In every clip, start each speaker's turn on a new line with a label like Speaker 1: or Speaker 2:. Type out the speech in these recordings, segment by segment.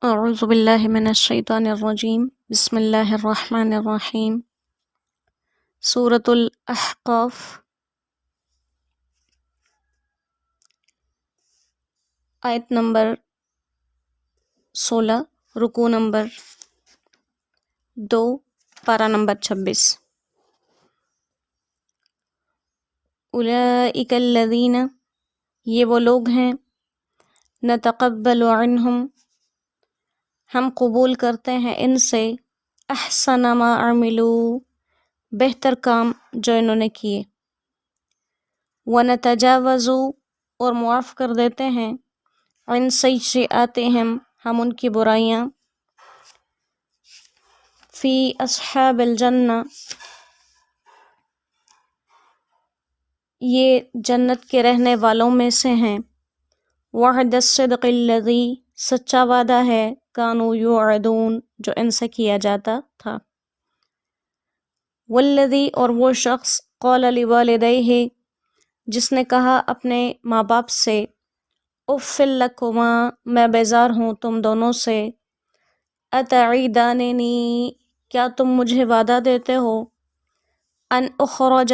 Speaker 1: اعوذ باللہ من الشیطان الرجیم بسم اللہ الرحمن الرحیم سورۃ الاحقاف آیت نمبر 16 رکوع نمبر 2 پارہ نمبر 26 اولئک الذین یہ وہ لوگ ہیں نتقبل عنہم ہم قبول کرتے ہیں ان سے احسن ما عملوا بہتر کام جو انہوں نے کیے ونتجاوز اور معاف کر دیتے ہیں عن سیئاتہم ہم ان کی برائیاں فی اصحاب الجنہ یہ جنت کے رہنے والوں میں سے ہیں وعد الصدق الذی سچا وعدہ ہے کانوا یوعدون جو ان سے کیا جاتا تھا والذی اور وہ شخص قال لوالدیہ جس نے کہا اپنے ماں باپ سے اف لکما میں بیزار ہوں تم دونوں سے اتعیداننی کیا تم مجھے وعدہ دیتے ہو ان اخرج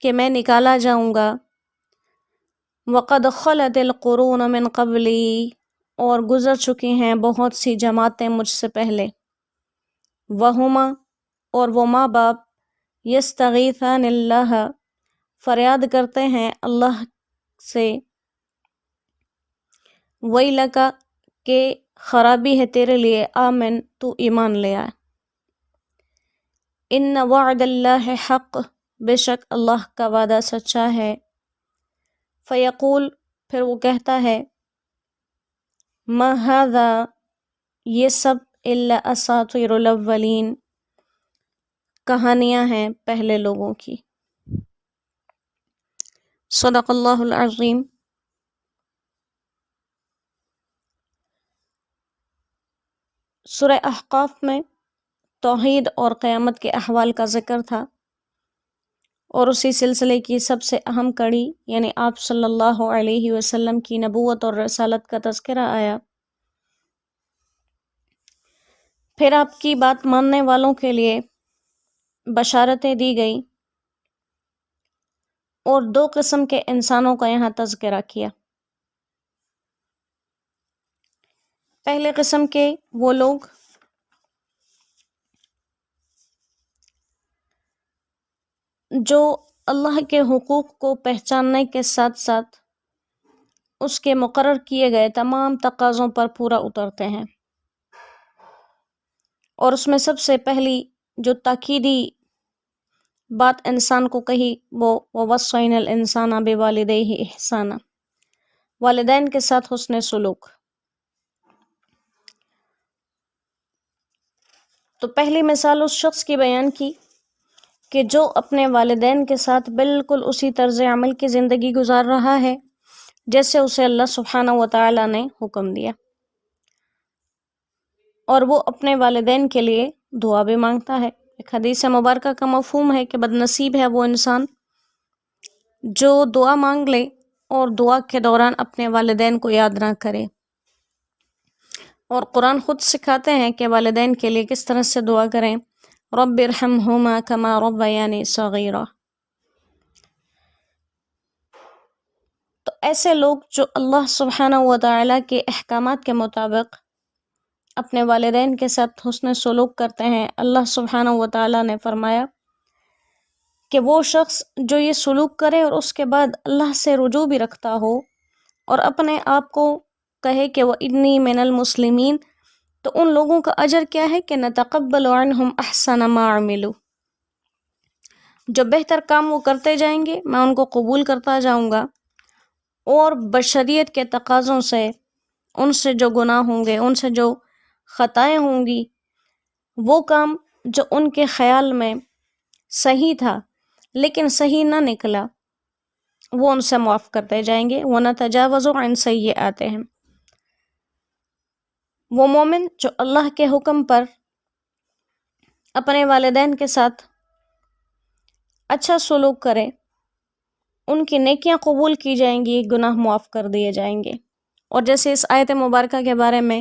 Speaker 1: کہ میں نکالا جاؤں گا وقد خلت القرون من قبلی اور گزر چکی ہیں بہت سی جماعتیں مجھ سے پہلے وہما اور وہ ماں باپ یستغیثان اللہ فریاد کرتے ہیں اللہ سے ویلک کہ خرابی ہے تیرے لیے آمن تو ایمان لے آئے ان وعد اللہ حق بے شک اللہ کا وعدہ سچا ہے فیقول پھر وہ کہتا ہے ما ھذا یہ سب الا اساطیر الاولین کہانیاں ہیں پہلے لوگوں کی صدق اللہ العظیم سورہ احقاف میں توحید اور قیامت کے احوال کا ذکر تھا اور اسی سلسلے کی سب سے اہم کڑی یعنی آپ صلی اللہ علیہ وسلم کی نبوت اور رسالت کا تذکرہ آیا پھر آپ کی بات ماننے والوں کے لیے بشارتیں دی گئی اور دو قسم کے انسانوں کا یہاں تذکرہ کیا پہلے قسم کے وہ لوگ جو اللہ کے حقوق کو پہچاننے کے ساتھ ساتھ اس کے مقرر کیے گئے تمام تقاضوں پر پورا اترتے ہیں اور اس میں سب سے پہلی جو تاکیدی بات انسان کو کہی وہ وَوَصَّيْنَا الْإِنسَانَ بِوَالِدَيْهِ إِحْسَانًا والدین کے ساتھ حسن سلوک تو پہلی مثال اس شخص کی بیان کی کہ جو اپنے والدین کے ساتھ بالکل اسی طرز عمل کی زندگی گزار رہا ہے جیسے اسے اللہ سبحانہ وتعالی نے حکم دیا اور وہ اپنے والدین کے لیے دعا بھی مانگتا ہے ایک حدیث مبارکہ کا مفہوم ہے کہ بد نصیب ہے وہ انسان جو دعا مانگ لے اور دعا کے دوران اپنے والدین کو یاد نہ کرے اور قرآن خود سکھاتے ہیں کہ والدین کے لیے کس طرح سے دعا کریں رب ارحمہما کما ربیانی صغیرا تو ایسے لوگ جو اللہ سبحانہ وتعالی کے احکامات کے مطابق اپنے والدین کے ساتھ حسن سلوک کرتے ہیں اللہ سبحانہ وتعالی نے فرمایا کہ وہ شخص جو یہ سلوک کرے اور اس کے بعد اللہ سے رجوع بھی رکھتا ہو اور اپنے آپ کو کہے کہ وہ انی من المسلمین تو ان لوگوں کا اجر کیا ہے کہ نتقبل عنہم احسن ما عملوا جو بہتر کام وہ کرتے جائیں گے میں ان کو قبول کرتا جاؤں گا اور بشریت کے تقاضوں سے ان سے جو گناہ ہوں گے ان سے جو خطائیں ہوں گی وہ کام جو ان کے خیال میں صحیح تھا لیکن صحیح نہ نکلا وہ ان سے معاف کرتے جائیں گے وَنَتَجَاوَزُ عَنْ سَيِّئَاتِهِمْ وہ مومن جو اللہ کے حکم پر اپنے والدین کے ساتھ اچھا سلوک کرے ان کی نیکیاں قبول کی جائیں گی گناہ معاف کر دیے جائیں گے اور جیسے اس آیت مبارکہ کے بارے میں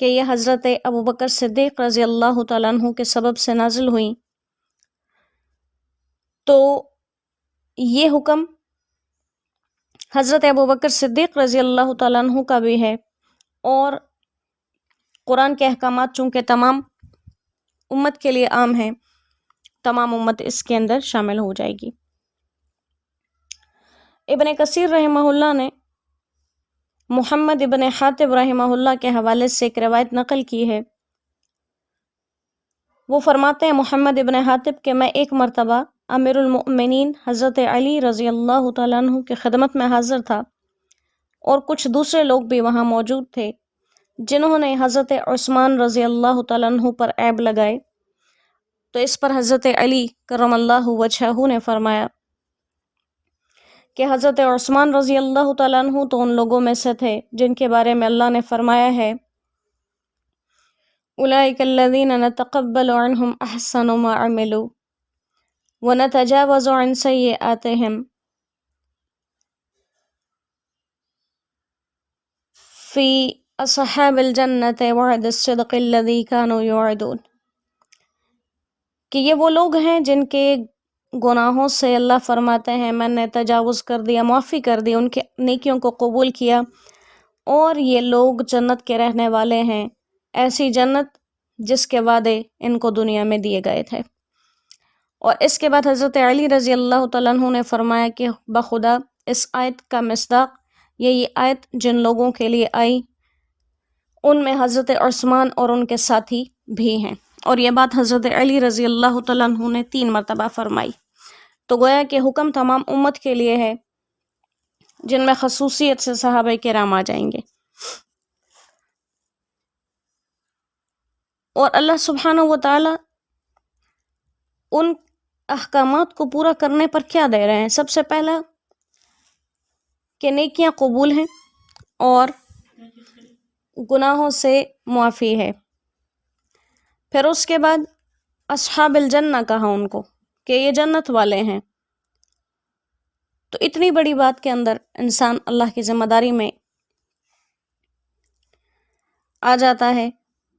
Speaker 1: کہ یہ حضرت ابوبکر صدیق رضی اللہ تعالیٰ عنہ کے سبب سے نازل ہوئیں، تو یہ حکم حضرت ابوبکر صدیق رضی اللہ تعالیٰ عنہ کا بھی ہے، اور قرآن کے احکامات چونکہ تمام امت کے لیے عام ہیں، تمام امت اس کے اندر شامل ہو جائے گی۔ ابن کثیر رحمہ اللہ نے محمد ابن حاتب رحمہ اللہ کے حوالے سے ایک روایت نقل کی ہے۔ وہ فرماتے ہیں محمد ابن حاتب کہ میں ایک مرتبہ امیر المؤمنین حضرت علی رضی اللہ تعالیٰ عنہ کی خدمت میں حاضر تھا، اور کچھ دوسرے لوگ بھی وہاں موجود تھے جنہوں نے حضرت عثمان رضی اللہ تعالیٰ عنہ پر عیب لگائے۔ تو اس پر حضرت علی کرم اللہ وجہہ نے فرمایا کہ حضرت عثمان رضی اللہ تعالیٰ عنہ تو ان لوگوں میں سے تھے جن کے بارے میں اللہ نے فرمایا ہے اولئک الذین نتقبل عنہم احسن ما عملوا ونتجاوز عن سیئاتہم فی اصحاب الجنۃ وعد الصدق الذی کانوا یوعدون، کہ یہ وہ لوگ ہیں جن کے گناہوں سے اللہ فرماتے ہیں میں نے تجاوز کر دیا، معافی کر دی، ان کے نیکیوں کو قبول کیا، اور یہ لوگ جنت کے رہنے والے ہیں، ایسی جنت جس کے وعدے ان کو دنیا میں دیے گئے تھے۔ اور اس کے بعد حضرت علی رضی اللہ تعالیٰ عنہ نے فرمایا کہ بخدا اس آیت کا مصداق یہی آیت جن لوگوں کے لیے آئی ان میں حضرت عثمان اور ان کے ساتھی بھی ہیں، اور یہ بات حضرت علی رضی اللہ تعالیٰ عنہ نے 3 مرتبہ فرمائی۔ تو گویا کہ حکم تمام امت کے لیے ہے، جن میں خصوصیت سے صحابہ کرام آ جائیں گے۔ اور اللہ سبحانہ و تعالی ان احکامات کو پورا کرنے پر کیا دے رہے ہیں؟ سب سے پہلا کہ نیکیاں قبول ہیں اور گناہوں سے معافی ہے۔ پھر اس کے بعد اصحاب الجنہ کہا ان کو کہ یہ جنت والے ہیں۔ تو اتنی بڑی بات کے اندر انسان اللہ کی ذمہ داری میں آ جاتا ہے۔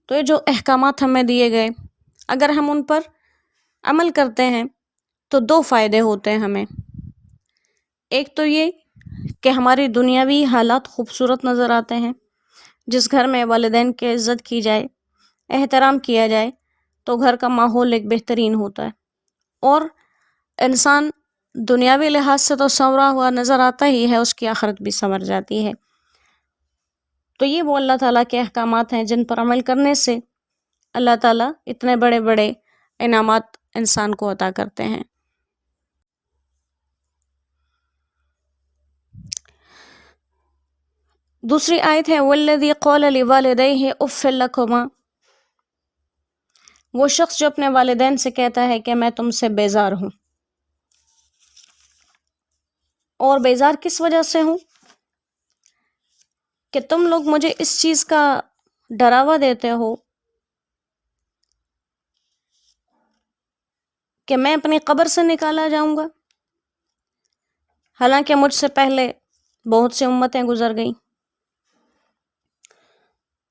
Speaker 1: تو یہ جو احکامات ہمیں دیے گئے اگر ہم ان پر عمل کرتے ہیں تو 2 فائدے ہوتے ہیں ہمیں۔ ایک تو یہ کہ ہماری دنیاوی حالات خوبصورت نظر آتے ہیں، جس گھر میں والدین کی عزت کی جائے، احترام کیا جائے تو گھر کا ماحول ایک بہترین ہوتا ہے، اور انسان دنیاوی لحاظ سے تو سنورا ہوا نظر آتا ہی ہے، اس کی آخرت بھی سنور جاتی ہے۔ تو یہ وہ اللہ تعالیٰ کے احکامات ہیں جن پر عمل کرنے سے اللہ تعالیٰ اتنے بڑے بڑے انعامات انسان کو عطا کرتے ہیں۔ دوسری آیت ہے والذی قال لوالدیہ اف لکما، وہ شخص جو اپنے والدین سے کہتا ہے کہ میں تم سے بیزار ہوں۔ اور بیزار کس وجہ سے ہوں؟ کہ تم لوگ مجھے اس چیز کا ڈراوا دیتے ہو کہ میں اپنی قبر سے نکالا جاؤں گا، حالانکہ مجھ سے پہلے بہت سی امتیں گزر گئیں۔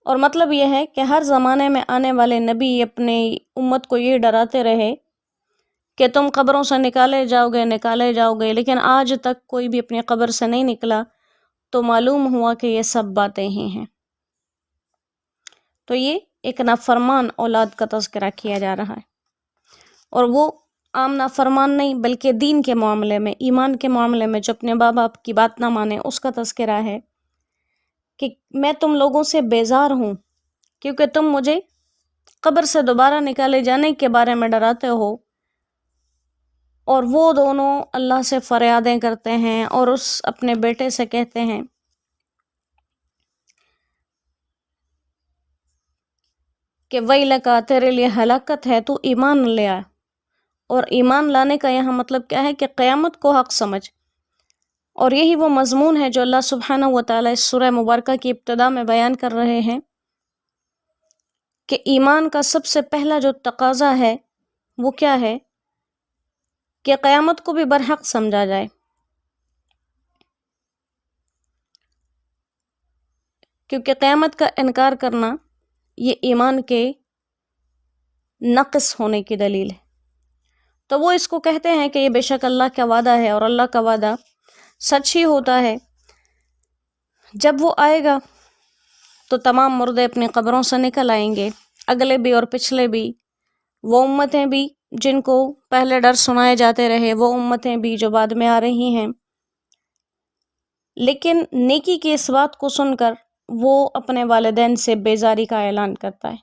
Speaker 1: اور مطلب یہ ہے کہ ہر زمانے میں آنے والے نبی اپنی امت کو یہ ڈراتے رہے کہ تم قبروں سے نکالے جاؤ گے، لیکن آج تک کوئی بھی اپنی قبر سے نہیں نکلا، تو معلوم ہوا کہ یہ سب باتیں ہی ہیں۔ تو یہ ایک نافرمان اولاد کا تذکرہ کیا جا رہا ہے، اور وہ عام نافرمان نہیں بلکہ دین کے معاملے میں، ایمان کے معاملے میں جو اپنے ماں باپ کی بات نہ مانے، اس کا تذکرہ ہے کہ میں تم لوگوں سے بیزار ہوں کیونکہ تم مجھے قبر سے دوبارہ نکالے جانے کے بارے میں ڈراتے ہو، اور وہ دونوں اللہ سے فریادیں کرتے ہیں اور اس اپنے بیٹے سے کہتے ہیں کہ ویلکا، تیرے لیے ہلاکت ہے، تو ایمان لے آ۔ اور ایمان لانے کا یہاں مطلب کیا ہے کہ قیامت کو حق سمجھ، اور یہی وہ مضمون ہے جو اللہ سبحانہ و تعالیٰ اس سورہ مبارکہ کی ابتدا میں بیان کر رہے ہیں کہ ایمان کا سب سے پہلا جو تقاضا ہے وہ کیا ہے کہ قیامت کو بھی برحق سمجھا جائے۔ کیونکہ قیامت کا انکار کرنا یہ ایمان کے نقص ہونے کی دلیل ہے۔ تو وہ اس کو کہتے ہیں کہ یہ بے شک اللہ کا وعدہ ہے اور اللہ کا وعدہ سچ ہی ہوتا ہے۔ جب وہ آئے گا تو تمام مردے اپنی قبروں سے نکل آئیں گے، اگلے بھی اور پچھلے بھی، وہ امتیں بھی جن کو پہلے ڈر سنائے جاتے رہے، وہ امتیں بھی جو بعد میں آ رہی ہیں۔ لیکن نیکی کی اس بات کو سن کر وہ اپنے والدین سے بیزاری کا اعلان کرتا ہے،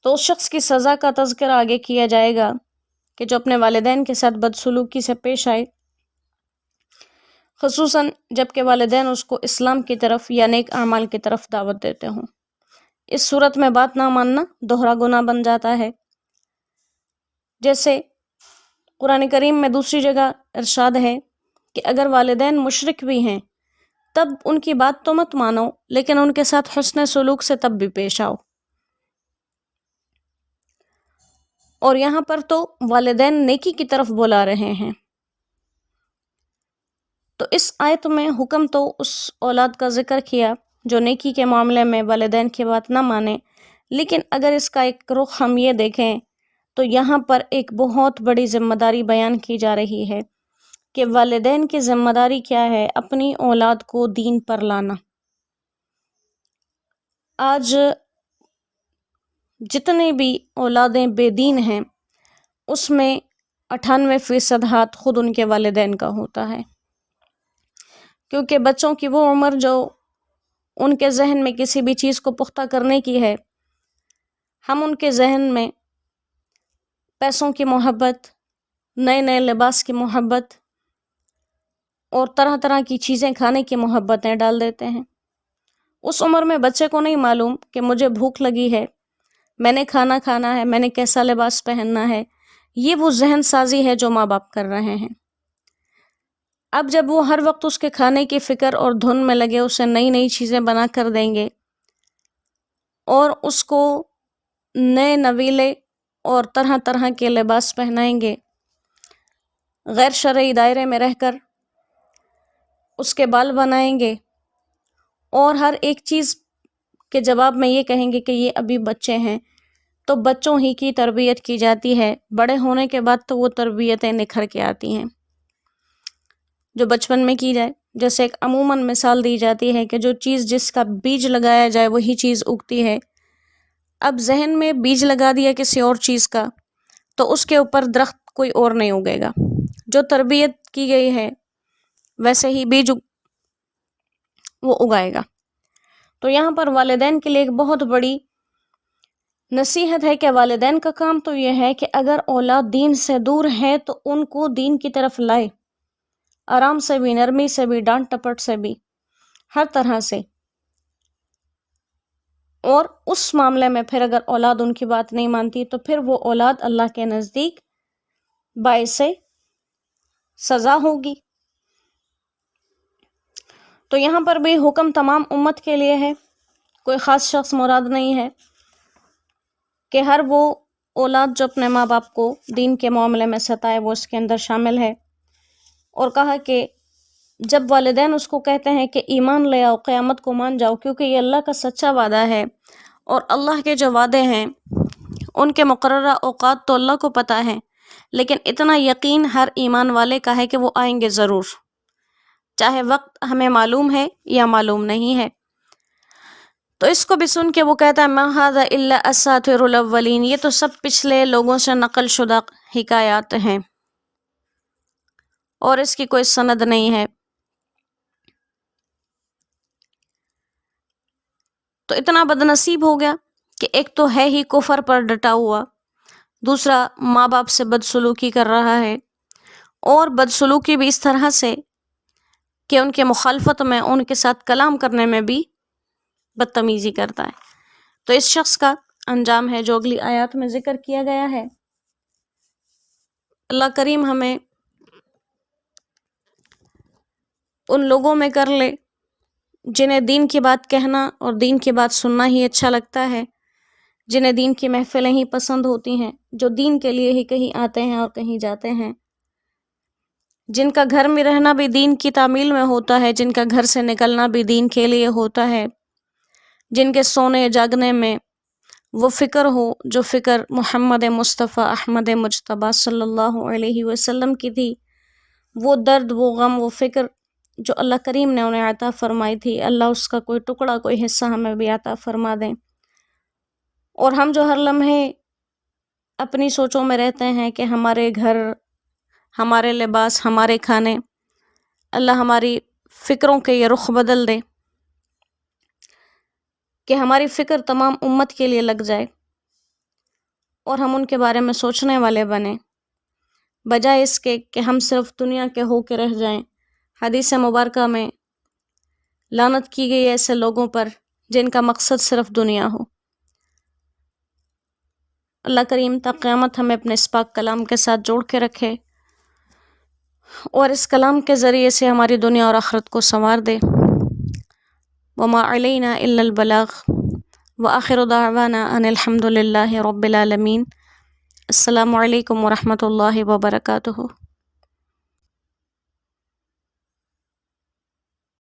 Speaker 1: تو اس شخص کی سزا کا تذکرہ آگے کیا جائے گا کہ جو اپنے والدین کے ساتھ بدسلوکی سے پیش آئے، خصوصاً جب کہ والدین اس کو اسلام کی طرف یا نیک اعمال کی طرف دعوت دیتے ہوں۔ اس صورت میں بات نہ ماننا دوہرا گناہ بن جاتا ہے۔ جیسے قرآن کریم میں دوسری جگہ ارشاد ہے کہ اگر والدین مشرک بھی ہیں تب ان کی بات تو مت مانو، لیکن ان کے ساتھ حسن سلوک سے تب بھی پیش آؤ۔ اور یہاں پر تو والدین نیکی کی طرف بلا رہے ہیں، تو اس آیت میں حکم تو اس اولاد کا ذکر کیا جو نیکی کے معاملے میں والدین کی بات نہ مانے، لیکن اگر اس کا ایک رخ ہم یہ دیکھیں تو یہاں پر ایک بہت بڑی ذمہ داری بیان کی جا رہی ہے کہ والدین کی ذمہ داری کیا ہے، اپنی اولاد کو دین پر لانا۔ آج جتنے بھی اولادیں بے دین ہیں اس میں 98% ہاتھ خود ان کے والدین کا ہوتا ہے، کیونکہ بچوں کی وہ عمر جو ان کے ذہن میں کسی بھی چیز کو پختہ کرنے کی ہے، ہم ان کے ذہن میں پیسوں کی محبت، نئے نئے لباس کی محبت اور طرح طرح کی چیزیں کھانے کی محبتیں ڈال دیتے ہیں۔ اس عمر میں بچے کو نہیں معلوم کہ مجھے بھوک لگی ہے، میں نے کھانا کھانا ہے، میں نے کیسا لباس پہننا ہے۔ یہ وہ ذہن سازی ہے جو ماں باپ کر رہے ہیں۔ اب جب وہ ہر وقت اس کے کھانے کی فکر اور دھن میں لگے، اسے نئی نئی چیزیں بنا کر دیں گے اور اس کو نئے نویلے اور طرح طرح کے لباس پہنائیں گے، غیر شرعی دائرے میں رہ کر اس کے بال بنائیں گے، اور ہر ایک چیز کے جواب میں یہ کہیں گے کہ یہ ابھی بچے ہیں، تو بچوں ہی کی تربیت کی جاتی ہے۔ بڑے ہونے کے بعد تو وہ تربیتیں نکھر کے آتی ہیں جو بچپن میں کی جائے۔ جیسے ایک عموماً مثال دی جاتی ہے کہ جو چیز جس کا بیج لگایا جائے وہی چیز اگتی ہے۔ اب ذہن میں بیج لگا دیا کسی اور چیز کا تو اس کے اوپر درخت کوئی اور نہیں اگے گا۔ جو تربیت کی گئی ہے ویسے ہی بیج وہ اگائے گا۔ تو یہاں پر والدین کے لیے ایک بہت بڑی نصیحت ہے کہ والدین کا کام تو یہ ہے کہ اگر اولاد دین سے دور ہے تو ان کو دین کی طرف لائے، آرام سے بھی، نرمی سے بھی، ڈانٹ ٹپٹ سے بھی، ہر طرح سے۔ اور اس معاملے میں پھر اگر اولاد ان کی بات نہیں مانتی تو پھر وہ اولاد اللہ کے نزدیک باعث سزا ہوگی۔ تو یہاں پر بھی حکم تمام امت کے لیے ہے، کوئی خاص شخص مراد نہیں ہے، کہ ہر وہ اولاد جو اپنے ماں باپ کو دین کے معاملے میں ستائے وہ اس کے اندر شامل ہے۔ اور کہا کہ جب والدین اس کو کہتے ہیں کہ ایمان لے آؤ، قیامت کو مان جاؤ، کیونکہ یہ اللہ کا سچا وعدہ ہے، اور اللہ کے جو وعدے ہیں ان کے مقررہ اوقات تو اللہ کو پتہ ہے، لیکن اتنا یقین ہر ایمان والے کا ہے کہ وہ آئیں گے ضرور، چاہے وقت ہمیں معلوم ہے یا معلوم نہیں ہے۔ تو اس کو بھی سن کے وہ کہتا ہے ما ھذا الا اساطیر الاولین، یہ تو سب پچھلے لوگوں سے نقل شدہ حکایات ہیں اور اس کی کوئی سند نہیں ہے۔ تو اتنا بدنصیب ہو گیا کہ ایک تو ہے ہی کفر پر ڈٹا ہوا، دوسرا ماں باپ سے بدسلوکی کر رہا ہے، اور بدسلوکی بھی اس طرح سے کہ ان کے مخالفت میں، ان کے ساتھ کلام کرنے میں بھی بدتمیزی کرتا ہے۔ تو اس شخص کا انجام ہے جو اگلی آیات میں ذکر کیا گیا ہے۔ اللہ کریم ہمیں ان لوگوں میں کر لے جنہیں دین کی بات کہنا اور دین کی بات سننا ہی اچھا لگتا ہے، جنہیں دین کی محفلیں ہی پسند ہوتی ہیں، جو دین کے لیے ہی کہیں آتے ہیں اور کہیں جاتے ہیں۔ جن کا گھر میں رہنا بھی دین کی تعمیل میں ہوتا ہے، جن کا گھر سے نکلنا بھی دین کے لیے ہوتا ہے، جن کے سونے جاگنے میں وہ فکر ہو جو فکر محمد مصطفیٰ احمد مجتبیٰ صلی اللہ علیہ وسلم کی تھی، وہ درد، وہ غم، وہ فکر جو اللہ کریم نے انہیں عطا فرمائی تھی، اللہ اس کا کوئی ٹکڑا، کوئی حصہ ہمیں بھی عطا فرما دیں۔ اور ہم جو ہر لمحے اپنی سوچوں میں رہتے ہیں کہ ہمارے گھر، ہمارے لباس، ہمارے کھانے، اللہ ہماری فکروں کے یہ رخ بدل دے کہ ہماری فکر تمام امت کے لیے لگ جائے اور ہم ان کے بارے میں سوچنے والے بنیں، بجائے اس کے کہ ہم صرف دنیا کے ہو کے رہ جائیں۔ حدیث مبارکہ میں لعنت کی گئی ایسے لوگوں پر جن کا مقصد صرف دنیا ہو۔ اللہ کریم تا قیامت ہمیں اپنے اس پاک کلام کے ساتھ جوڑ کے رکھے اور اس کلام کے ذریعے سے ہماری دنیا اور آخرت کو سنوار دے۔ وما علینا الا البلاغ وآخر دعوانا ان الحمد للہ رب العالمین۔ السلام علیکم ورحمۃ اللہ وبرکاتہ۔